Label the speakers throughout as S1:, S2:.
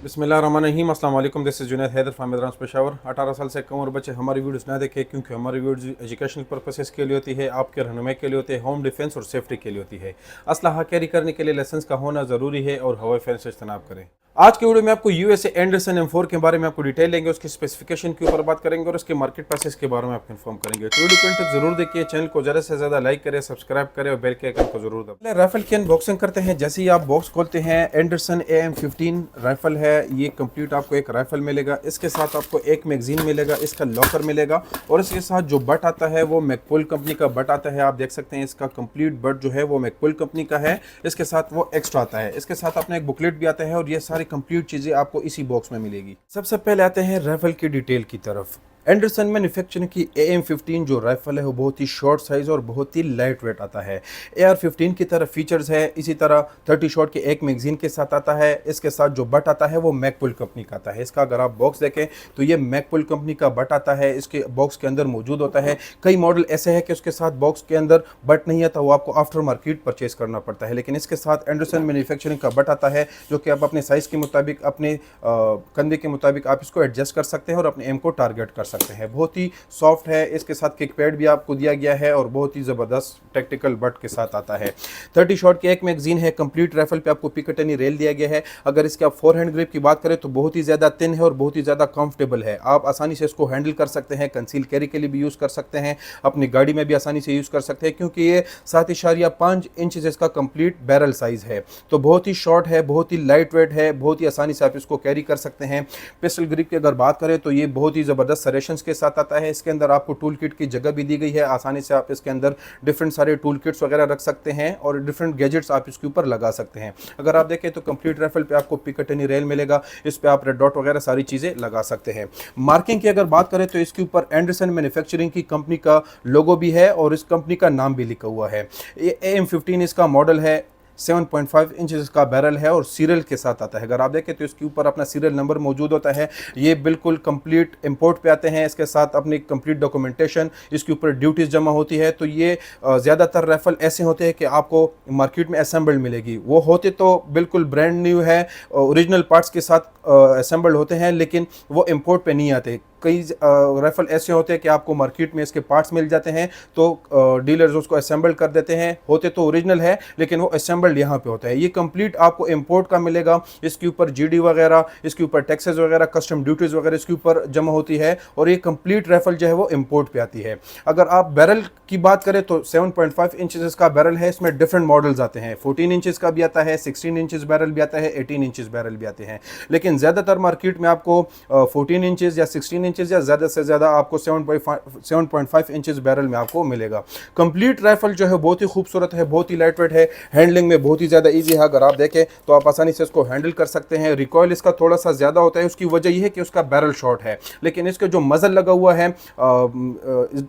S1: बिस्मिल्लाहिर्रहमानिर्रहीम अस्सलाम वालेकुम। This is Junaid Haider from मेदरास पेशावर। 18 साल से कम उम्र बच्चे हमारी वीडियोस ना देखें क्योंकि हमारी वीडियोस एजुकेशनल पर्पसेस के लिए होती है, आपके रहनुमाई के लिए होती है, होम डिफेंस और सेफ्टी के लिए होती है। असलहा कैरी करने के लिए लाइसेंस का होना ज़रूरी है और हवाई फायर से इज्तनाब करें। आज की वीडियो में आपको यूएसए एंडरसन M4 के बारे में आपको डिटेल लेंगे, उसकी स्पेसिफिकेशन के ऊपर बात करेंगे और उसके मार्केट प्राइसेस के बारे में आपको इन्फॉर्म करेंगे। तो वीडियो कंटेंट जरूर देखिए, चैनल को ज़्यादा से ज़्यादा लाइक करें, सब्सक्राइब करें और बेल के आइकन को जरूर दबाएं। राइफल की अनबॉक्सिंग करते हैं। जैसे ही आप बॉक्स खोलते हैं, एंडरसन AM15 राइफल है। ये कंप्लीट आपको एक राइफल मिलेगा, इसके साथ आपको एक मैगजीन मिलेगा, इसका लॉकर मिलेगा और इसके साथ जो बट आता है वो मैकपुल कंपनी का बट आता है। आप देख सकते हैं इसका कंप्लीट बट जो है वो मैकपुल कंपनी का है, इसके साथ वो एक्स्ट्रा आता है। इसके साथ अपना एक बुकलेट भी आता है और ये सारी कंप्लीट चीज़ें आपको इसी बॉक्स में मिलेगी। सबसे पहले आते हैं राइफल की डिटेल की तरफ। एंडरसन मैन्युफैक्चरिंग की AM15 जो राइफल है वो बहुत ही शॉर्ट साइज और बहुत ही लाइट वेट आता है। AR-15 की तरह फीचर्स है, इसी तरह 30 शॉट के एक मैगजीन के साथ आता है। इसके साथ जो बट आता है वो मैकपुल कंपनी का आता है। इसका अगर आप बॉक्स देखें तो ये मैकपुल कंपनी का बट आता है, इसके बॉक्स के अंदर मौजूद होता है। कई मॉडल ऐसे हैं कि उसके साथ बॉक्स के अंदर बट नहीं आता, वो आपको आफ्टर मार्केट परचेज करना पड़ता है, लेकिन इसके साथ एंडरसन मैन्युफैक्चरिंग का बट आता है जो कि आप अपने साइज के मुताबिक, अपने कंधे के मुताबिक आप इसको एडजस्ट कर सकते हैं और अपने एम को टारगेट कर सकते हैं। बहुत ही सॉफ्ट है। इसके साथ किक पैड भी आपको दिया गया है और बहुत ही ज़बरदस्त टेक्टिकल बट के साथ आता है। 30 शॉट के एक मैगजीन है। कंप्लीट राइफल पे आपको पिकेटनी रेल दिया गया है। अगर इसके आप फोर हैंड ग्रिप की बात करें तो बहुत ही ज़्यादा थिन है और बहुत ही ज़्यादा कंफर्टेबल है। आप आसानी से इसको हैंडल कर सकते हैं, कंसील कैरी के लिए भी यूज़ कर सकते हैं, अपनी गाड़ी में भी आसानी से यूज़ कर सकते हैं क्योंकि ये 7.5 इंच इसका कंप्लीट बैरल साइज़ है। तो बहुत ही शॉर्ट है, बहुत ही लाइट वेट है, बहुत ही आसानी से आप इसको कैरी कर सकते हैं। पिस्टल ग्रिप की अगर बात करें तो ये बहुत ही ज़बरदस्त सरेशंस के साथ आता है। इसके अंदर आपको टूल किट की जगह भी दी गई है, आसानी से आप इसके अंदर डिफरेंट सारे टूल किट्स वगैरह रख सकते हैं और डिफरेंट गैजेट्स आप इसके ऊपर लगा सकते हैं। अगर आप देखें तो कंप्लीट राइफल पे आपको पिकेटनी रेल मिलेगा, इस पे आप रेड डॉट वगैरह सारी चीज़ें लगा सकते हैं। मार्किंग की अगर बात करें तो इसके ऊपर एंडरसन मैन्युफैक्चरिंग की कंपनी का लोगो भी है और इस कंपनी का नाम भी लिखा हुआ है। ये AM15 इसका मॉडल है। 7.5 इंच इसका बैरल है और सीरियल के साथ आता है। अगर आप देखें तो इसके ऊपर अपना सीरियल नंबर मौजूद होता है। ये बिल्कुल कंप्लीट इंपोर्ट पे आते हैं, इसके साथ अपनी कंप्लीट डॉक्यूमेंटेशन, इसके ऊपर ड्यूटीज जमा होती है। तो ये ज़्यादातर राइफल ऐसे होते हैं कि आपको मार्केट में असेंबल्ड मिलेगी। वो होते तो बिल्कुल ब्रांड न्यू है, ओरिजिनल पार्ट्स के साथ असेंबल्ड होते हैं, लेकिन वो इंपोर्ट पे नहीं आते। कई राइफल ऐसे होते हैं कि आपको मार्केट में इसके पार्ट्स मिल जाते हैं तो डीलर्स उसको असेंबल कर देते हैं। होते तो ओरिजिनल है लेकिन वो असेंबल्ड यहाँ पे होता है। ये कंप्लीट आपको इंपोर्ट का मिलेगा। इसके ऊपर GD वगैरह, इसके ऊपर टैक्सेस वगैरह, कस्टम ड्यूटीज वगैरह इसके ऊपर जमा होती है और ये कंप्लीट राइफल जो है वो इंपोर्ट पे आती है। अगर आप बैरल की बात करें तो 7.5 इंचेस का बैरल है। इसमें डिफरेंट मॉडल्स आते हैं, 14 इंचेस का भी आता है, 16 इंचेस बैरल भी आता है, 18 इंचेस बैरल भी आते हैं। लेकिन ज़्यादातर मार्केट में आपको 14 इंचेस या 16 इंचेस या ज़्यादा से ज़्यादा आपको 7.5 इंचेस बैरल में आपको मिलेगा। कंप्लीट राइफल जो है बहुत ही खूबसूरत है, बहुत ही लाइट वेट है, हैंडलिंग में बहुत ही ज़्यादा ईजी है। अगर आप देखें तो आप आसानी से इसको हैंडल कर सकते हैं। रिकॉयल इसका थोड़ा सा ज़्यादा होता है, उसकी वजह यह है कि उसका बैरल शॉर्ट है, लेकिन इसका जो मजल लगा हुआ है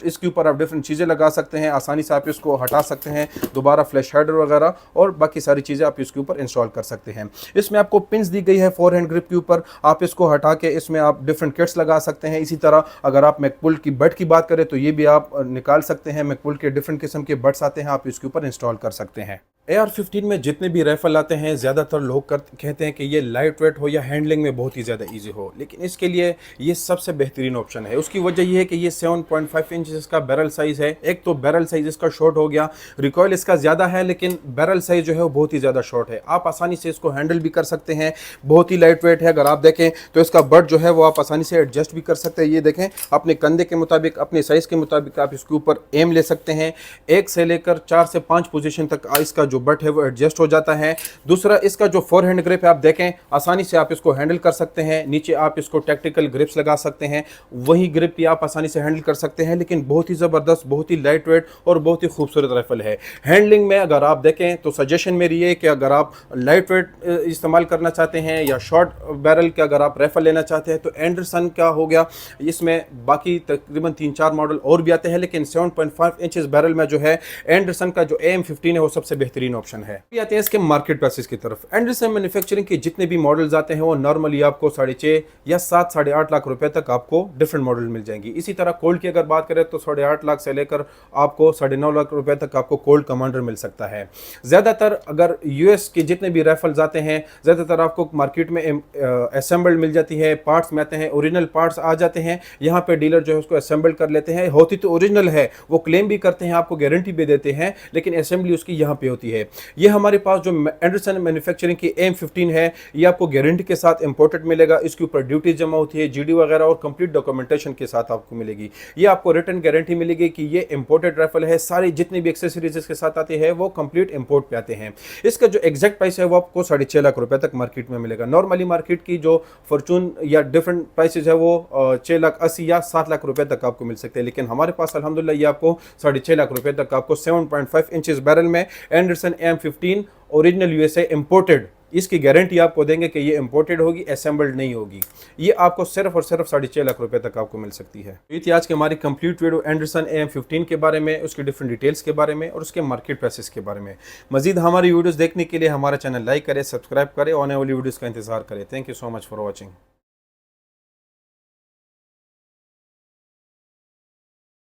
S1: इसके ऊपर आप डिफरेंट चीज़ें लगा सकते हैं, आसानी से आप इसको हटा सकते हैं, दोबारा फ्लैश हाइडर वगैरह और बाकी सारी चीज़ें आप इसके ऊपर इंस्टॉल कर सकते हैं। इसमें आपको पिंस दी गई है फोर हैंड ग्रिप के ऊपर, आप इसको हटा के इसमें आप डिफरेंट किट्स लगा सकते हैं। इसी तरह अगर आप मैकपुल की बट की बात करें तो ये भी आप निकाल सकते हैं। मैकपुल के डिफरेंट किस्म के बट्स आते हैं, आप इसके ऊपर इंस्टॉल कर सकते हैं। AR-15 में जितने भी राइफल आते हैं ज़्यादातर लोग कहते हैं कि ये लाइट वेट हो या हैंडलिंग में बहुत ही ज़्यादा इजी हो, लेकिन इसके लिए ये सबसे बेहतरीन ऑप्शन है। उसकी वजह ये है कि ये 7.5 इंच इसका बैरल साइज़ है। एक तो बैरल साइज़ इसका शॉर्ट हो गया, रिकॉयल इसका ज़्यादा है लेकिन बैरल साइज़ जो है वो बहुत ही ज़्यादा शॉर्ट है। आप आसानी से इसको हैंडल भी कर सकते हैं, बहुत ही लाइट वेट है। अगर आप देखें तो इसका बट जो है वो आप आसानी से एडजस्ट भी कर सकते हैं। ये देखें, अपने कंधे के मुताबिक, अपने साइज़ के मुताबिक आप इसके ऊपर एम ले सकते हैं। 1 से लेकर 4 से 5 पोजीशन तक इसका जो बट है वो एडजस्ट हो जाता है। दूसरा, इसका जो फोर हैंड ग्रिप है आप देखें, आसानी से आप इसको हैंडल कर सकते हैं। नीचे आप इसको टैक्टिकल ग्रिप्स लगा सकते हैं, वही ग्रिप भी आप आसानी से हैंडल कर सकते हैं। लेकिन बहुत ही ज़बरदस्त, बहुत ही लाइट वेट और बहुत ही खूबसूरत राइफल है। हैंडलिंग में अगर आप देखें तो सजेशन मेरी है कि अगर आप लाइट वेट इस्तेमाल करना चाहते हैं या शॉर्ट बैरल के अगर आप राइफल लेना चाहते हैं तो एंडरसन का हो गया। इसमें बाकी तकरीबन 3-4 मॉडल और भी आते हैं, लेकिन 7.5 इंचेस बैरल में जो है एंडरसन का जो AM15 है वो सबसे बेहतरीन बेहतरीन ऑप्शन है। अभी आते हैं इसके मार्केट प्राइसेस की तरफ। एंडरसन मैन्युफैक्चरिंग के जितने भी मॉडल्स आते हैं वो नॉर्मली आपको 6.5 या 7 साढ़े 8 लाख रुपए तक आपको डिफरेंट मॉडल मिल जाएंगी। इसी तरह कोल्ड की अगर बात करें तो 8.5 लाख से लेकर आपको 9.5 लाख रुपए तक आपको कोल्ड कमांडर मिल सकता है। ज्यादातर अगर यूएस के जितने भी राइफल्स आते हैं ज्यादातर आपको मार्केट में असेंबल्ड मिल जाती है, पार्ट्स में आते हैं, ओरिजिनल पार्ट्स आ जाते हैं। यहाँ पे डीलर जो है उसको असेंबल कर लेते हैं, होती तो ओरिजिनल है, वो क्लेम भी करते हैं, आपको गारंटी भी देते हैं, लेकिन असेंबली उसकी यहाँ पे होती है। ये हमारे पास जो एंडरसन मैन्युफैक्चरिंग की M15 है ये आपको गारंटी के साथ इंपोर्टेड मिलेगा। इसके ऊपर ड्यूटी जमा होती है, जीडी वगैरह और कंप्लीट डॉक्यूमेंटेशन के साथ आपको मिलेगी। ये आपको रिटर्न गारंटी मिलेगी कि ये इंपोर्टेड राइफल है, सारी जितनी भी एक्सेसरीज इसके साथ आती है वो कंप्लीट इंपोर्ट पे आते हैं। इसका जो एग्जैक्ट प्राइस है वो आपको 6.5 लाख रुपए तक मार्केट में मिलेगा। नॉर्मली मार्केट की जो फॉर्चून या डिफरेंट प्राइसेज है वो 6,80,000 या 7 लाख रुपए तक आपको मिल सकते हैं, लेकिन हमारे पास अल्हम्दुलिल्लाह ये आपको 6.5 लाख रुपए तक आपको 7.5 इंचेस बैरल में Anderson M15 original USA imported, इसकी गारंटी आपको देंगे कि ये इंपोर्टेड होगी, असेंबल्ड नहीं होगी। ये आपको सिर्फ और सिर्फ 6.5 लाख रुपए तक आपको मिल सकती है। ये थी आज की हमारी कंप्लीट वीडियो एंडरसन M15 के बारे में, उसकी डिफरेंट डिटेल्स के बारे में और उसके मार्केट प्राइसेस के बारे में। मजीद हमारी वीडियोस देखने के लिए हमारा चैनल लाइक करें, सब्सक्राइब करें, आने वाली वीडियोस का इंतजार करें। Thank you so much for watching.